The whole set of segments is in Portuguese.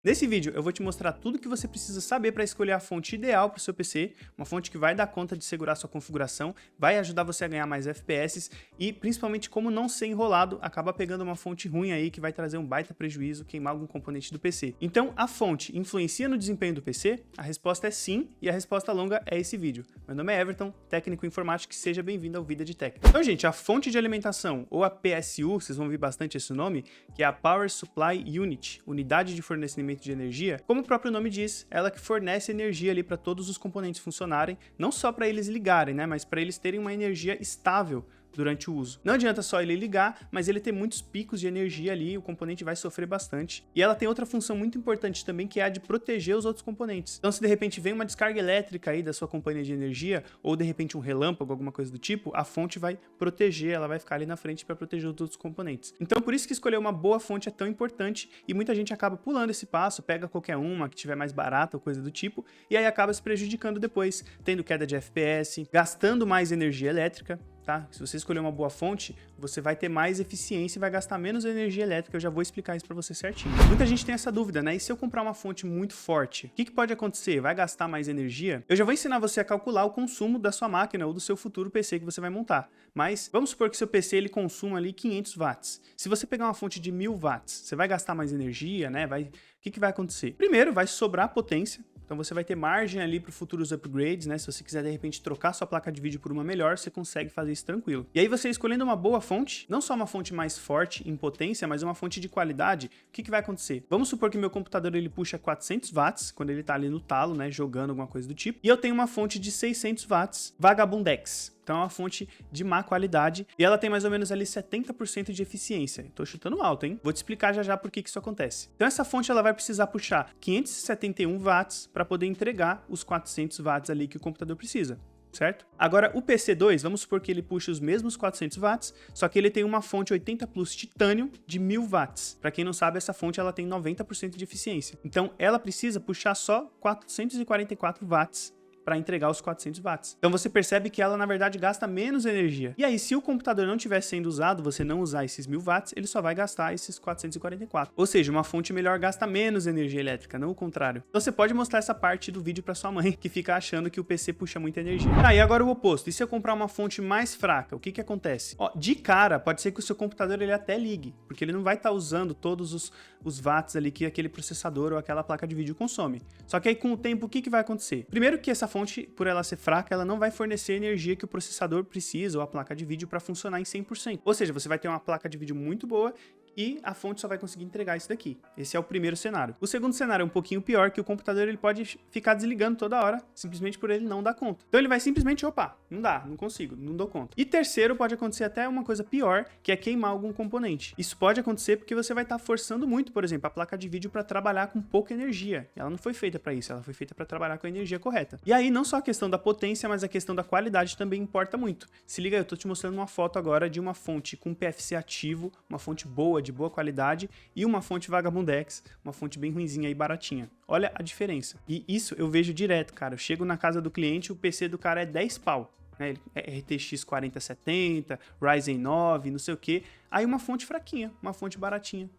Nesse vídeo eu vou te mostrar tudo o que você precisa saber para escolher a fonte ideal para o seu PC, uma fonte que vai dar conta de segurar sua configuração, vai ajudar você a ganhar mais FPS e principalmente como não ser enrolado, acaba pegando uma fonte ruim aí que vai trazer um baita prejuízo, queimar algum componente do PC. Então a fonte influencia no desempenho do PC? A resposta é sim, e a resposta longa é esse vídeo. Meu nome é Everton, técnico informático, e seja bem-vindo ao Vida de Tech. Então gente, a fonte de alimentação, ou a PSU, vocês vão ouvir bastante esse nome, que é a Power Supply Unit, unidade de fornecimento de energia, como o próprio nome diz, ela que fornece energia ali para todos os componentes funcionarem, não só para eles ligarem, né, mas para eles terem uma energia estável durante o uso. Não adianta só ele ligar, mas ele tem muitos picos de energia ali, o componente vai sofrer bastante. E ela tem outra função muito importante também, que é a de proteger os outros componentes. Então se de repente vem uma descarga elétrica aí da sua companhia de energia, ou de repente um relâmpago, alguma coisa do tipo, a fonte vai proteger, ela vai ficar ali na frente para proteger os outros componentes. Então por isso que escolher uma boa fonte é tão importante, e muita gente acaba pulando esse passo, pega qualquer uma que tiver mais barata ou coisa do tipo, e aí acaba se prejudicando depois, tendo queda de FPS, gastando mais energia elétrica. Tá? Se você escolher uma boa fonte, você vai ter mais eficiência e vai gastar menos energia elétrica, eu já vou explicar isso para você certinho. Muita gente tem essa dúvida, né? E se eu comprar uma fonte muito forte, o que pode acontecer? Vai gastar mais energia? Eu já vou ensinar você a calcular o consumo da sua máquina ou do seu futuro PC que você vai montar. Mas vamos supor que seu PC ele consuma ali 500 watts. Se você pegar uma fonte de 1000 watts, você vai gastar mais energia, né? O que vai acontecer? Primeiro, vai sobrar potência. Então você vai ter margem ali para futuros upgrades, né? Se você quiser de repente trocar sua placa de vídeo por uma melhor, você consegue fazer isso tranquilo. E aí você escolhendo uma boa fonte, não só uma fonte mais forte em potência, mas uma fonte de qualidade, o que vai acontecer? Vamos supor que meu computador ele puxa 400 watts, quando ele tá ali no talo, né, jogando alguma coisa do tipo, e eu tenho uma fonte de 600 watts Vagabundex. Então é uma fonte de má qualidade e ela tem mais ou menos ali 70% de eficiência. Tô chutando alto, hein? Vou te explicar já já por que isso acontece. Então essa fonte ela vai precisar puxar 571 watts para poder entregar os 400 watts ali que o computador precisa. Certo? Agora o PC2, vamos supor que ele puxa os mesmos 400 watts, só que ele tem uma fonte 80 Plus titânio de 1000 watts. Para quem não sabe, essa fonte ela tem 90% de eficiência. Então ela precisa puxar só 444 watts para entregar os 400 watts. Então você percebe que ela na verdade gasta menos energia. E aí se o computador não estiver sendo usado, você não usar esses 1000 watts, ele só vai gastar esses 444. Ou seja, uma fonte melhor gasta menos energia elétrica, não o contrário. Então você pode mostrar essa parte do vídeo para sua mãe, que fica achando que o PC puxa muita energia. E agora o oposto. E se eu comprar uma fonte mais fraca, o que acontece? Ó, de cara, pode ser que o seu computador ele até ligue, porque ele não vai estar usando todos os watts ali que aquele processador ou aquela placa de vídeo consome. Só que aí com o tempo, o que vai acontecer? Primeiro que essa fonte, por ela ser fraca, ela não vai fornecer a energia que o processador precisa ou a placa de vídeo para funcionar em 100%. Ou seja, você vai ter uma placa de vídeo muito boa e a fonte só vai conseguir entregar isso daqui. Esse é o primeiro cenário. O segundo cenário é um pouquinho pior, que o computador ele pode ficar desligando toda hora, simplesmente por ele não dar conta. Então ele vai simplesmente, opa, não dá, não consigo, não dou conta. E terceiro, pode acontecer até uma coisa pior, que é queimar algum componente. Isso pode acontecer porque você vai estar forçando muito, por exemplo, a placa de vídeo para trabalhar com pouca energia. Ela não foi feita para isso, ela foi feita para trabalhar com a energia correta. E aí não só a questão da potência, mas a questão da qualidade também importa muito. Se liga, eu tô te mostrando uma foto agora de uma fonte com PFC ativo, uma fonte boa, de boa qualidade, e uma fonte Vagabundex, uma fonte bem ruinzinha e baratinha. Olha a diferença. E isso eu vejo direto, cara. Eu chego na casa do cliente, o PC do cara é 10 pau. Né? É RTX 4070, Ryzen 9, não sei o que. Aí uma fonte fraquinha, uma fonte baratinha.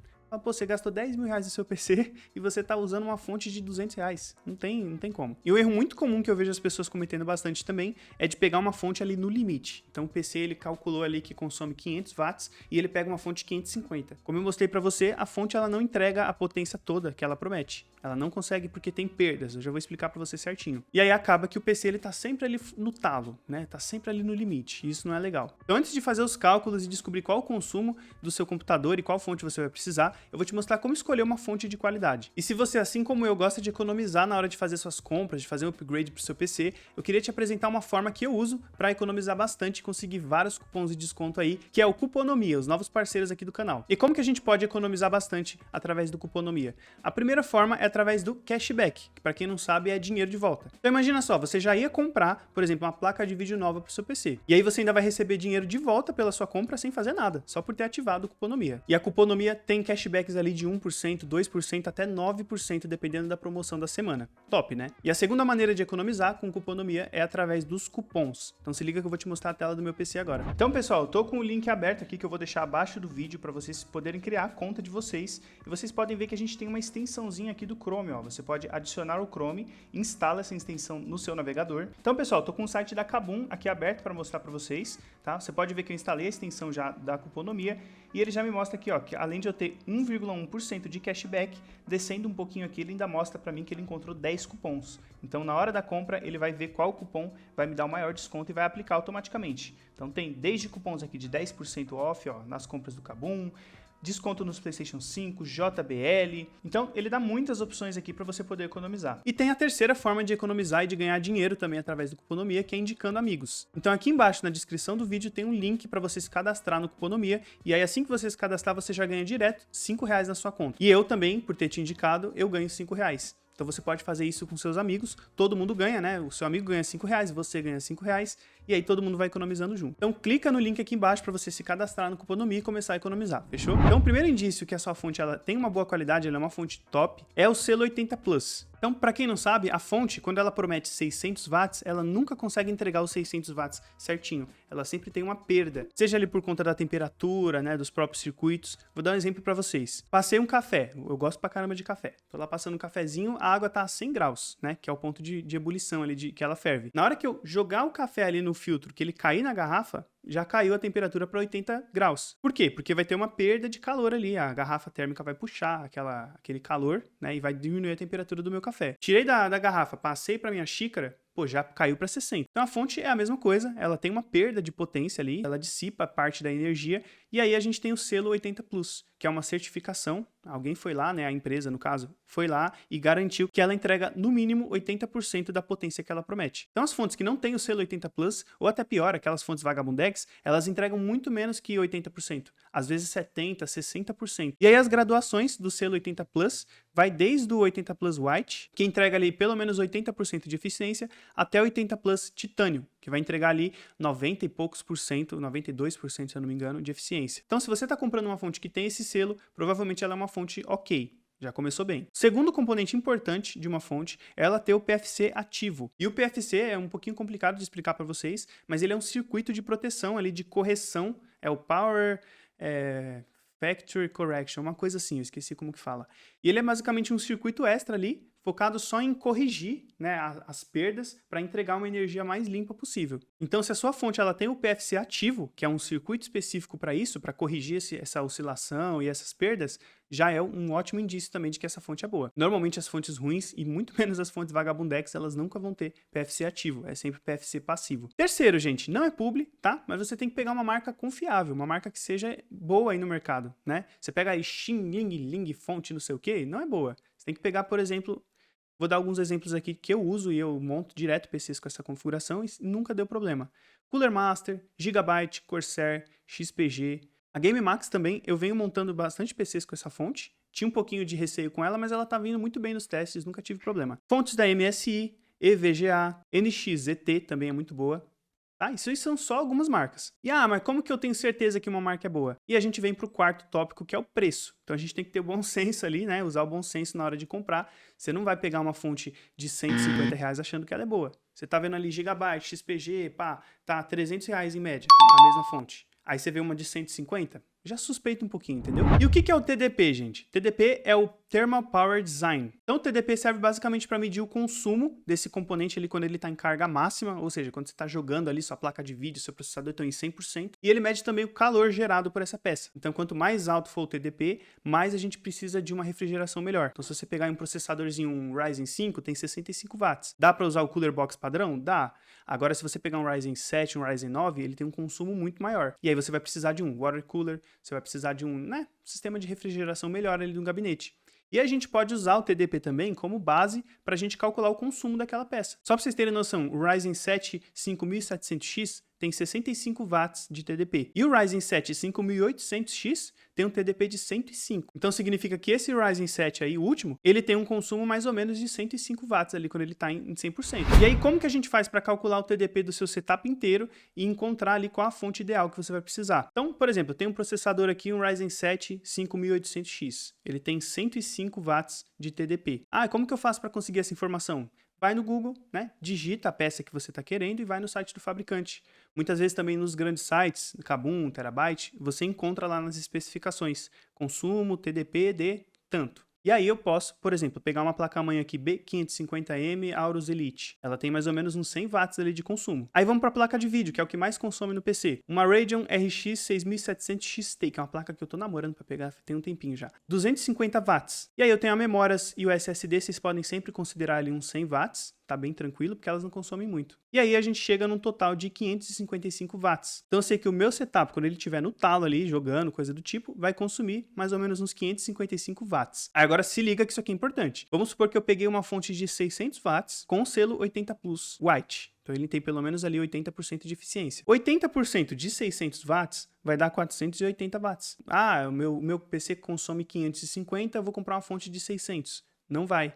Pô, você gastou 10 mil reais no seu PC e você tá usando uma fonte de 200 reais. Não tem como. E um erro muito comum que eu vejo as pessoas cometendo bastante também é de pegar uma fonte ali no limite. Então o PC ele calculou ali que consome 500 watts e ele pega uma fonte de 550. Como eu mostrei pra você, a fonte ela não entrega a potência toda que ela promete. Ela não consegue porque tem perdas, eu já vou explicar pra você certinho. E aí acaba que o PC ele tá sempre ali no talo, né? Tá sempre ali no limite, e isso não é legal. Então antes de fazer os cálculos e descobrir qual o consumo do seu computador e qual fonte você vai precisar, eu vou te mostrar como escolher uma fonte de qualidade. E se você, assim como eu, gosta de economizar na hora de fazer suas compras, de fazer um upgrade pro seu PC, eu queria te apresentar uma forma que eu uso para economizar bastante e conseguir vários cupons de desconto aí, que é o Cuponomia, os novos parceiros aqui do canal. E como que a gente pode economizar bastante através do Cuponomia? A primeira forma é através do cashback, que para quem não sabe é dinheiro de volta. Então imagina só, você já ia comprar, por exemplo, uma placa de vídeo nova pro seu PC. E aí você ainda vai receber dinheiro de volta pela sua compra sem fazer nada, só por ter ativado o Cuponomia. E a Cuponomia tem cashback cashbacks ali de 1%, 2%, até 9%, dependendo da promoção da semana. Top, né? E a segunda maneira de economizar com Cuponomia é através dos cupons. Então se liga que eu vou te mostrar a tela do meu PC agora. Então, pessoal, eu tô com o link aberto aqui que eu vou deixar abaixo do vídeo para vocês poderem criar a conta de vocês. E vocês podem ver que a gente tem uma extensãozinha aqui do Chrome, ó. Você pode adicionar o Chrome, instala essa extensão no seu navegador. Então, pessoal, tô com o site da Kabum aqui aberto para mostrar para vocês, tá? Você pode ver que eu instalei a extensão já da Cuponomia e ele já me mostra aqui, ó, que além de eu ter 1,1% de cashback, descendo um pouquinho aqui, ele ainda mostra para mim que ele encontrou 10 cupons. Então, na hora da compra, ele vai ver qual cupom vai me dar o maior desconto e vai aplicar automaticamente. Então, tem desde cupons aqui de 10% off, ó, nas compras do Kabum, desconto nos PlayStation 5, JBL. Então, ele dá muitas opções aqui para você poder economizar. E tem a terceira forma de economizar e de ganhar dinheiro também através do Cuponomia, que é indicando amigos. Então, aqui embaixo na descrição do vídeo tem um link para você se cadastrar no Cuponomia, e aí assim que você se cadastrar, você já ganha direto R$5 na sua conta. E eu também, por ter te indicado, eu ganho R$5. Então você pode fazer isso com seus amigos, todo mundo ganha, né? O seu amigo ganha R$5, você ganha R$5, e aí todo mundo vai economizando junto. Então clica no link aqui embaixo para você se cadastrar no Cuponomia e começar a economizar, fechou? Então o primeiro indício que a sua fonte ela tem uma boa qualidade, ela é uma fonte top, é o selo 80+. Então, para quem não sabe, a fonte, quando ela promete 600 watts, ela nunca consegue entregar os 600 watts certinho. Ela sempre tem uma perda, seja ali por conta da temperatura, né, dos próprios circuitos. Vou dar um exemplo para vocês. Passei um café, eu gosto pra caramba de café. Tô lá passando um cafezinho, a água tá a 100 graus, né, que é o ponto de ebulição ali, que ela ferve. Na hora que eu jogar o café ali no filtro, que ele cair na garrafa, já caiu a temperatura para 80 graus. Por quê? Porque vai ter uma perda de calor ali, a garrafa térmica vai puxar aquele calor, né, e vai diminuir a temperatura do meu café. Tirei da garrafa, passei para minha xícara, pô, já caiu para 60. Então a fonte é a mesma coisa, ela tem uma perda de potência ali, ela dissipa parte da energia, e aí a gente tem o selo 80+, que é uma certificação. Alguém foi lá, né, a empresa no caso, foi lá e garantiu que ela entrega no mínimo 80% da potência que ela promete. Então as fontes que não têm o selo 80+, ou até pior, aquelas fontes Vagabundex, elas entregam muito menos que 80%, às vezes 70%, 60%. E aí as graduações do selo 80+, vai desde o 80+ White, que entrega ali pelo menos 80% de eficiência, até o 80+ Titânio, que vai entregar ali 90 e poucos por cento, 92%, se eu não me engano, de eficiência. Então, se você está comprando uma fonte que tem esse selo, provavelmente ela é uma fonte ok. Já começou bem. Segundo componente importante de uma fonte é ela ter o PFC ativo. E o PFC é um pouquinho complicado de explicar para vocês, mas ele é um circuito de proteção ali, de correção, é o Power Factory Correction, uma coisa assim, eu esqueci como que fala. E ele é basicamente um circuito extra ali, focado só em corrigir, né, as perdas para entregar uma energia mais limpa possível. Então, se a sua fonte ela tem o PFC ativo, que é um circuito específico para isso, para corrigir essa oscilação e essas perdas, já é um ótimo indício também de que essa fonte é boa. Normalmente as fontes ruins, e muito menos as fontes Vagabundex, elas nunca vão ter PFC ativo, é sempre PFC passivo. Terceiro, gente, não é publi, tá? Mas você tem que pegar uma marca confiável, uma marca que seja boa aí no mercado, né? Você pega aí Xing Ling fonte não sei o que, não é boa. Você tem que pegar, por exemplo, vou dar alguns exemplos aqui que eu uso e eu monto direto PCs com essa configuração e nunca deu problema. Cooler Master, Gigabyte, Corsair, XPG. A GameMax também, eu venho montando bastante PCs com essa fonte. Tinha um pouquinho de receio com ela, mas ela tá vindo muito bem nos testes, nunca tive problema. Fontes da MSI, EVGA, NXZT também é muito boa. Tá? Isso aí são só algumas marcas. E mas como que eu tenho certeza que uma marca é boa? E a gente vem para o quarto tópico, que é o preço. Então a gente tem que ter bom senso ali, né? Usar o bom senso na hora de comprar. Você não vai pegar uma fonte de R$150 achando que ela é boa. Você tá vendo ali Gigabyte, XPG, pá, tá R$300 em média, a mesma fonte. Aí você vê uma de 150, já suspeita um pouquinho, entendeu? E o que é o TDP, gente? TDP é o Thermal Power Design. Então o TDP serve basicamente para medir o consumo desse componente ali quando ele está em carga máxima, ou seja, quando você está jogando ali sua placa de vídeo, seu processador estão em 100%, e ele mede também o calor gerado por essa peça. Então quanto mais alto for o TDP, mais a gente precisa de uma refrigeração melhor. Então se você pegar um processadorzinho, um Ryzen 5, tem 65 watts. Dá para usar o Cooler Box padrão? Dá. Agora se você pegar um Ryzen 7, um Ryzen 9, ele tem um consumo muito maior. E aí você vai precisar de um water cooler, você vai precisar de um, sistema de refrigeração melhor ali no gabinete. E a gente pode usar o TDP também como base para a gente calcular o consumo daquela peça. Só para vocês terem noção, o Ryzen 7 5700X tem 65 watts de TDP. E o Ryzen 7 5800X tem um TDP de 105. Então significa que esse Ryzen 7 aí, o último, ele tem um consumo mais ou menos de 105 watts ali quando ele está em 100%. E aí como que a gente faz para calcular o TDP do seu setup inteiro e encontrar ali qual a fonte ideal que você vai precisar? Então, por exemplo, eu tenho um processador aqui, um Ryzen 7 5800X. Ele tem 105 watts de TDP. Ah, como que eu faço para conseguir essa informação? Vai no Google, né? Digita a peça que você está querendo e vai no site do fabricante. Muitas vezes também nos grandes sites, Kabum, Terabyte, você encontra lá nas especificações consumo, TDP de tanto. E aí eu posso, por exemplo, pegar uma placa-mãe aqui B550M Aorus Elite. Ela tem mais ou menos uns 100 watts ali de consumo. Aí vamos para a placa de vídeo, que é o que mais consome no PC. Uma Radeon RX 6700 XT, que é uma placa que eu tô namorando para pegar tem um tempinho já. 250 watts. E aí eu tenho a memórias e o SSD, vocês podem sempre considerar ali uns 100 watts. Tá bem tranquilo, porque elas não consomem muito. E aí a gente chega num total de 555 watts. Então eu sei que o meu setup, quando ele estiver no talo ali, jogando, coisa do tipo, vai consumir mais ou menos uns 555 watts. Aí agora se liga que isso aqui é importante. Vamos supor que eu peguei uma fonte de 600 watts com selo 80 Plus White. Então ele tem pelo menos ali 80% de eficiência. 80% de 600 watts vai dar 480 watts. Ah, o meu PC consome 550, eu vou comprar uma fonte de 600. Não vai.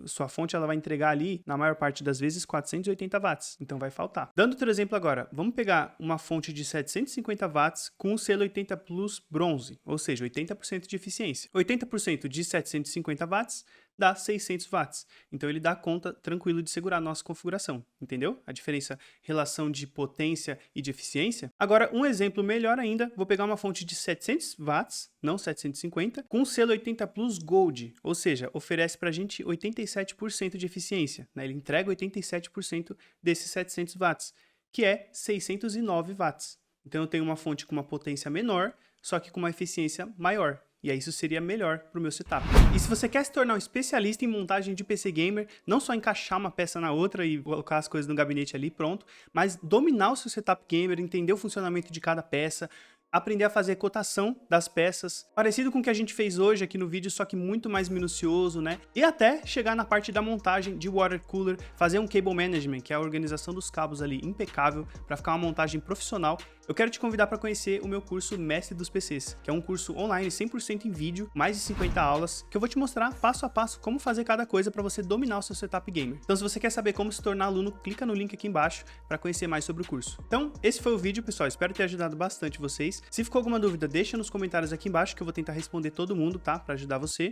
Sua fonte ela vai entregar ali, na maior parte das vezes, 480 watts. Então vai faltar. Dando outro exemplo agora, vamos pegar uma fonte de 750 watts com o selo 80 Plus Bronze, ou seja, 80% de eficiência. 80% de 750 watts dá 600 watts. Então ele dá conta tranquilo de segurar a nossa configuração. Entendeu? A diferença, relação de potência e de eficiência. Agora, um exemplo melhor ainda, vou pegar uma fonte de 700 watts, não 750, com o selo 80 Plus Gold, ou seja, oferece pra gente 87% de eficiência, né? Ele entrega 87% desses 700 watts, que é 609 watts. Então eu tenho uma fonte com uma potência menor, só que com uma eficiência maior. E aí isso seria melhor para o meu setup. E se você quer se tornar um especialista em montagem de PC Gamer, não só encaixar uma peça na outra e colocar as coisas no gabinete ali pronto, mas dominar o seu setup gamer, entender o funcionamento de cada peça, aprender a fazer cotação das peças, parecido com o que a gente fez hoje aqui no vídeo, só que muito mais minucioso, né? E até chegar na parte da montagem de water cooler, fazer um cable management, que é a organização dos cabos ali impecável, para ficar uma montagem profissional. Eu quero te convidar para conhecer o meu curso Mestre dos PCs, que é um curso online 100% em vídeo, mais de 50 aulas, que eu vou te mostrar passo a passo como fazer cada coisa para você dominar o seu setup gamer. Então se você quer saber como se tornar aluno, clica no link aqui embaixo para conhecer mais sobre o curso. Então esse foi o vídeo, pessoal, espero ter ajudado bastante vocês. Se ficou alguma dúvida, deixa nos comentários aqui embaixo que eu vou tentar responder todo mundo, tá? Para ajudar você.